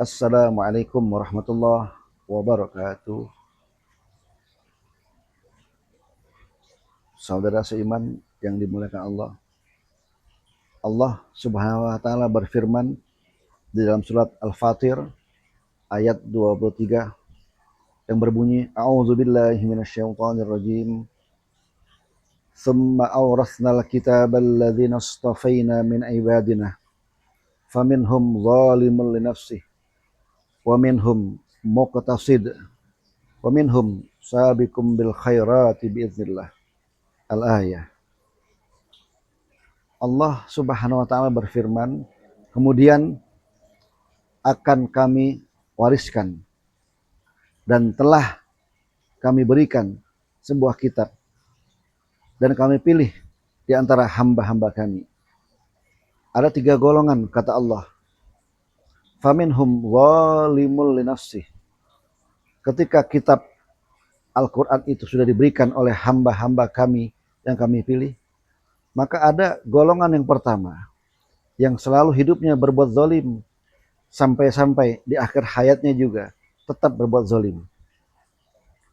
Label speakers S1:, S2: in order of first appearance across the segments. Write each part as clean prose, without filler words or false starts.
S1: Assalamualaikum warahmatullahi wabarakatuh. Saudara seiman yang dimuliakan Allah. Allah Subhanahu wa taala berfirman di dalam surat Al-Fatir ayat 23 yang berbunyi A'udzubillahi minasyaitonir rajim. Tsumma awrasnal kitabal ladzina istafaina min ibadina faminhum zalimun li nafsihi wa minhum muqtasid wa minhum sabiqum bil khairati biiznillah. Al-ayah. Allah Subhanahu wa taala berfirman, kemudian akan kami wariskan dan telah kami berikan sebuah kitab dan kami pilih di antara hamba-hamba kami. Ada 3 golongan kata Allah. Faminhum zalimul linafsih. Ketika kitab Al-Quran itu sudah diberikan oleh hamba-hamba kami yang kami pilih, maka ada golongan yang pertama yang selalu hidupnya berbuat zalim sampai-sampai di akhir hayatnya juga tetap berbuat zalim.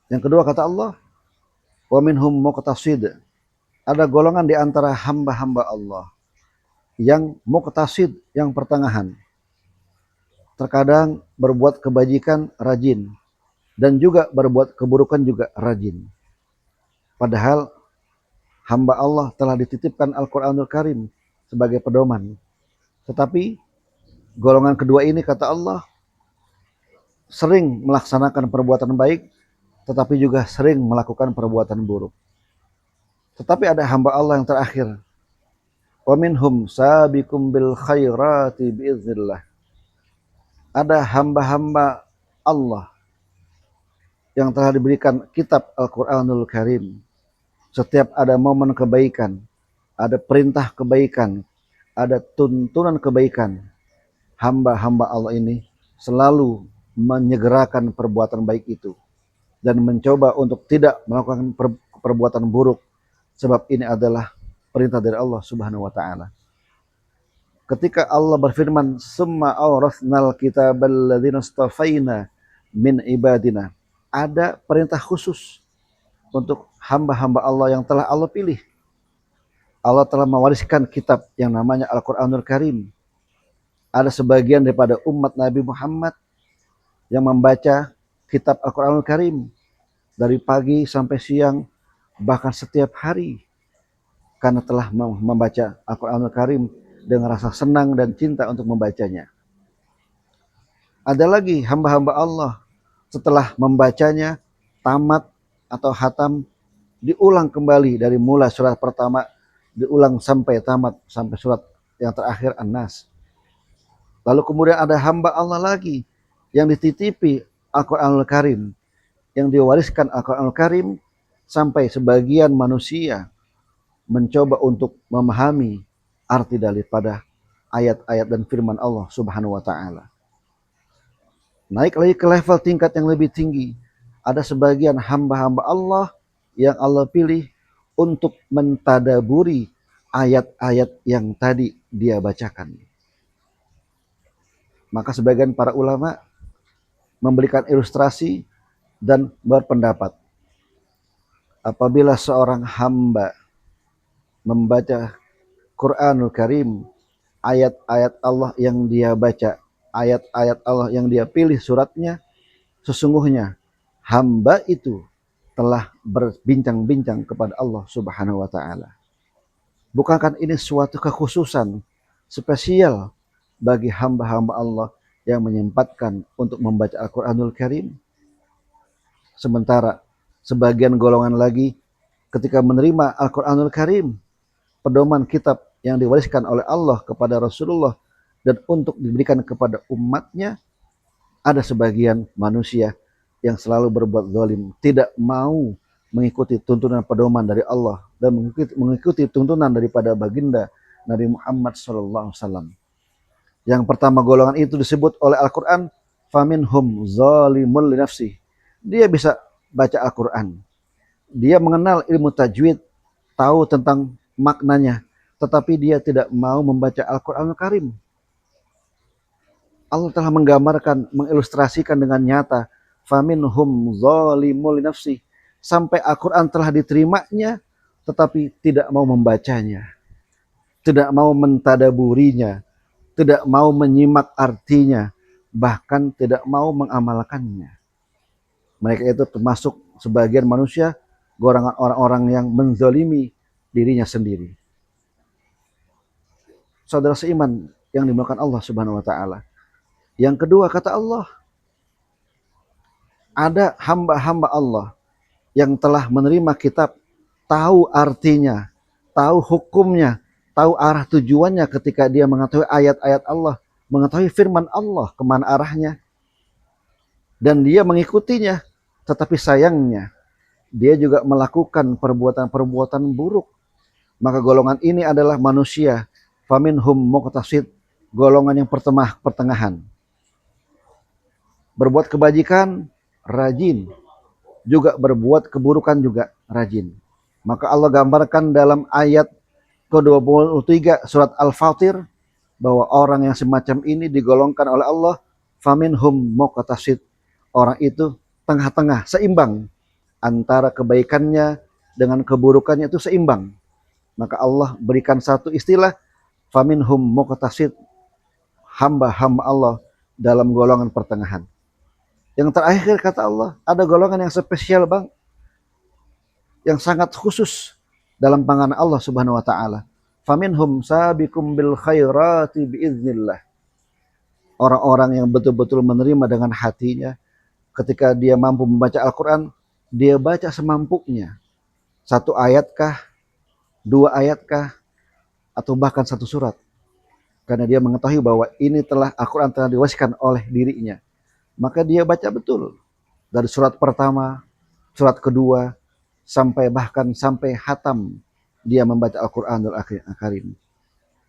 S1: Yang kedua kata Allah, wa minhum muqtasid. Ada golongan di antara hamba-hamba Allah yang muqtasid, yang pertengahan. Terkadang berbuat kebajikan rajin dan juga berbuat keburukan juga rajin. Padahal hamba Allah telah dititipkan Al-Qur'anul Karim sebagai pedoman. Tetapi golongan kedua ini kata Allah sering melaksanakan perbuatan baik tetapi juga sering melakukan perbuatan buruk. Tetapi ada hamba Allah yang terakhir. Wa minhum sabiqum bil khairati biiznillah. Ada hamba-hamba Allah yang telah diberikan kitab Al-Qur'anul Karim. Setiap ada momen kebaikan, ada perintah kebaikan, ada tuntunan kebaikan, hamba-hamba Allah ini selalu menyegerakan perbuatan baik itu dan mencoba untuk tidak melakukan perbuatan buruk, sebab ini adalah perintah dari Allah Subhanahu wa taala. Ketika Allah berfirman, "Summa awrasnal kitabal ladzina istafaina min ibadina." Ada perintah khusus untuk hamba-hamba Allah yang telah Allah pilih. Allah telah mewariskan kitab yang namanya Al-Qur'anul Karim. Ada sebagian daripada umat Nabi Muhammad yang membaca kitab Al-Qur'anul Karim dari pagi sampai siang, bahkan setiap hari, karena telah membaca Al-Qur'anul Karim dengan rasa senang dan cinta untuk membacanya. Ada lagi hamba-hamba Allah setelah membacanya tamat atau hatam, diulang kembali dari mulai surat pertama, diulang sampai tamat, sampai surat yang terakhir An-Nas. Lalu kemudian ada hamba Allah lagi yang dititipi Al-Qur'anul Karim, yang diwariskan Al-Qur'anul Karim sampai sebagian manusia mencoba untuk memahami arti daripada ayat-ayat dan firman Allah Subhanahu wa taala. Naik lagi ke level tingkat yang lebih tinggi. Ada sebagian hamba-hamba Allah yang Allah pilih untuk mentadaburi ayat-ayat yang tadi dia bacakan. Maka sebagian para ulama memberikan ilustrasi dan berpendapat, apabila seorang hamba membaca Quranul Karim, ayat-ayat Allah yang dia baca, ayat-ayat Allah yang dia pilih suratnya, sesungguhnya hamba itu telah berbincang-bincang kepada Allah Subhanahu wa taala. Bukankah ini suatu kekhususan spesial bagi hamba-hamba Allah yang menyempatkan untuk membaca Al-Qur'anul Karim? Sementara sebagian golongan lagi ketika menerima Al-Qur'anul Karim, pedoman kitab yang diwariskan oleh Allah kepada Rasulullah dan untuk diberikan kepada umatnya, ada sebagian manusia yang selalu berbuat zalim, tidak mau mengikuti tuntunan pedoman dari Allah dan mengikuti tuntunan daripada baginda Nabi Muhammad SAW. Yang pertama golongan itu disebut oleh Al-Quran, faminhum zalimul linafsih. Dia bisa baca Al-Quran, dia mengenal ilmu tajwid, tahu tentang maknanya, tetapi dia tidak mau membaca Al-Quranul Karim. Allah telah menggambarkan, mengilustrasikan dengan nyata, faminhum zalimul li nafsi, sampai Al-Quran telah diterimanya tetapi tidak mau membacanya, tidak mau mentadaburinya, tidak mau menyimak artinya, bahkan tidak mau mengamalkannya. Mereka itu termasuk sebagian manusia, golongan orang-orang yang menzalimi dirinya sendiri. Saudara seiman yang dimuliakan Allah Subhanahu wa taala. Yang kedua, kata Allah, ada hamba-hamba Allah yang telah menerima kitab, tahu artinya, tahu hukumnya, tahu arah tujuannya ketika dia mengetahui ayat-ayat Allah, mengetahui firman Allah kemana arahnya, dan dia mengikutinya. Tetapi sayangnya dia juga melakukan perbuatan-perbuatan buruk. Maka golongan ini adalah manusia, faminhum muqtasid, golongan yang pertengahan. Berbuat kebajikan rajin, juga berbuat keburukan juga rajin. Maka Allah gambarkan dalam ayat ke-23 surat Al-Fatir bahwa orang yang semacam ini digolongkan oleh Allah faminhum muqtasid. Orang itu tengah-tengah, seimbang antara kebaikannya dengan keburukannya, itu seimbang. Maka Allah berikan satu istilah, faminhum muqtasid, hamba-hamba Allah dalam golongan pertengahan. Yang terakhir kata Allah, ada golongan yang spesial bang, yang sangat khusus dalam pandangan Allah Subhanahu wa taala. Faminhum sabiqum bil khairati biiznillah. Orang-orang yang betul-betul menerima dengan hatinya, ketika dia mampu membaca Al-Quran, dia baca semampunya. Satu ayatkah, dua ayatkah, atau bahkan satu surat. Karena dia mengetahui bahwa ini telah Al-Quran telah diwariskan oleh dirinya. Maka dia baca betul. Dari surat pertama, surat kedua, sampai hatam dia membaca Al-Quranul Karim.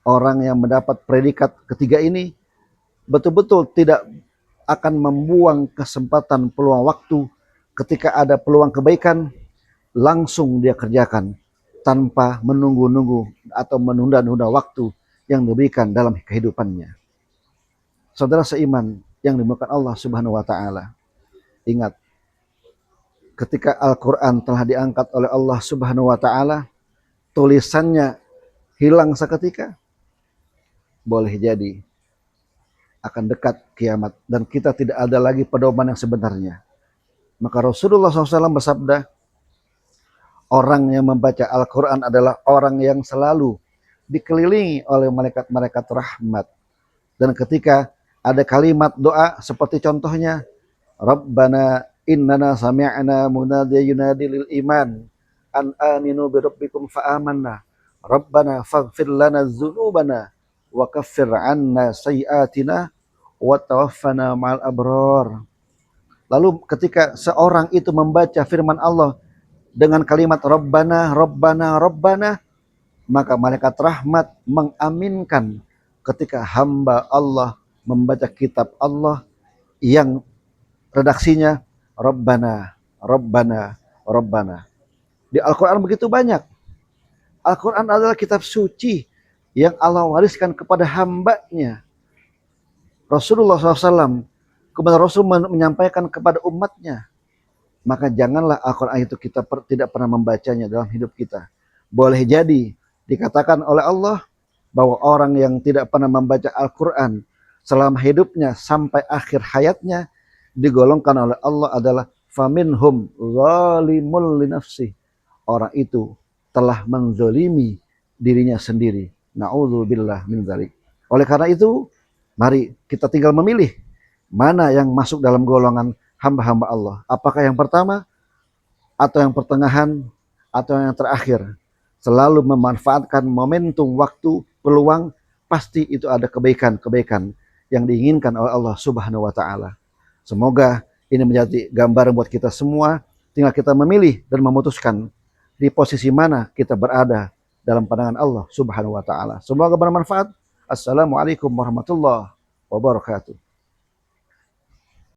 S1: Orang yang mendapat predikat ketiga ini betul-betul tidak akan membuang kesempatan peluang waktu. Ketika ada peluang kebaikan, langsung dia kerjakan tanpa menunggu-nunggu atau menunda-nunda waktu yang diberikan dalam kehidupannya. Saudara seiman yang dimuliakan Allah Subhanahu wa taala, ingat, ketika Al-Quran telah diangkat oleh Allah Subhanahu wa taala, tulisannya hilang seketika, boleh jadi akan dekat kiamat dan kita tidak ada lagi pedoman yang sebenarnya. Maka Rasulullah SAW bersabda, orang yang membaca Al-Quran adalah orang yang selalu dikelilingi oleh malaikat-malaikat rahmat. Dan ketika ada kalimat doa seperti contohnya, Rabbana innana sami'na munadiyan yunadi lil iman an aminu bi rabbikum fa amanna. Rabbana faghfir lana dzunubana wa kaffir 'anna sayyi'atina wa tawaffana ma'al abrar. Lalu ketika seorang itu membaca firman Allah dengan kalimat Rabbana, Rabbana, Rabbana, maka malaikat rahmat mengaminkan ketika hamba Allah membaca kitab Allah yang redaksinya Rabbana, Rabbana, Rabbana. Di Al-Quran begitu banyak. Al-Quran adalah kitab suci yang Allah wariskan kepada hambanya. Rasulullah SAW, kemudian Rasul menyampaikan kepada umatnya. Maka janganlah Al-Quran itu kita tidak pernah membacanya dalam hidup kita. Boleh jadi dikatakan oleh Allah bahwa orang yang tidak pernah membaca Al-Quran selama hidupnya sampai akhir hayatnya digolongkan oleh Allah adalah faminhum zalimul li nafsi. Orang itu telah menzalimi dirinya sendiri. Na'udzubillah min dzalik. Oleh karena itu, mari kita tinggal memilih mana yang masuk dalam golongan hamba-hamba Allah. Apakah yang pertama, atau yang pertengahan, atau yang terakhir. Selalu memanfaatkan momentum, waktu, peluang, pasti itu ada kebaikan-kebaikan yang diinginkan oleh Allah Subhanahu wa taala. Semoga ini menjadi gambaran buat kita semua. Tinggal kita memilih dan memutuskan di posisi mana kita berada dalam pandangan Allah Subhanahu wa taala. Semoga bermanfaat. Assalamualaikum warahmatullahi wabarakatuh.